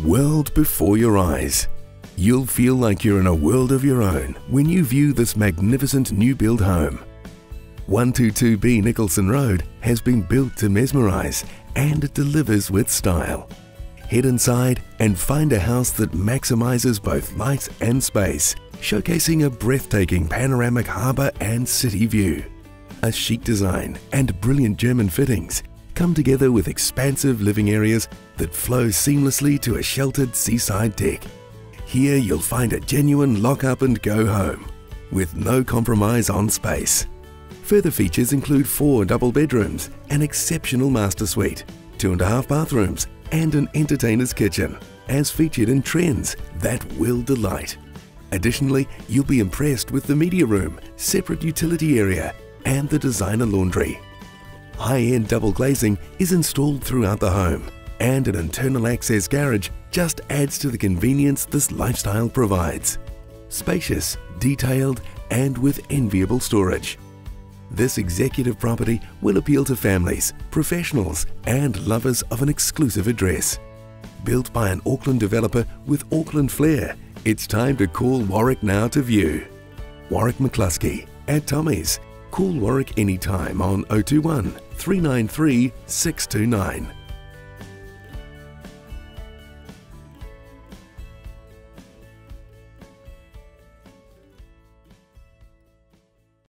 world before your eyes. You'll feel like you're in a world of your own when you view this magnificent new build home. 122B Nicholson Road has been built to mesmerize, and it delivers with style. Head inside and find a house that maximizes both light and space, showcasing a breathtaking panoramic harbour and city view. A chic design and brilliant German fittings come together with expansive living areas that flow seamlessly to a sheltered seaside deck. Here you'll find a genuine lock-up and go home, with no compromise on space. Further features include 4 double bedrooms, an exceptional master suite, 2.5 bathrooms, and an entertainer's kitchen, as featured in trends that will delight. Additionally, you'll be impressed with the media room, separate utility area, and the designer laundry. High-end double glazing is installed throughout the home, and an internal access garage just adds to the convenience this lifestyle provides. Spacious, detailed, and with enviable storage. This executive property will appeal to families, professionals, and lovers of an exclusive address. Built by an Auckland developer with Auckland flair, it's time to call Warwick now to view. Warwick McCluskey at Tommy's. Call Warwick anytime on 021 393 629.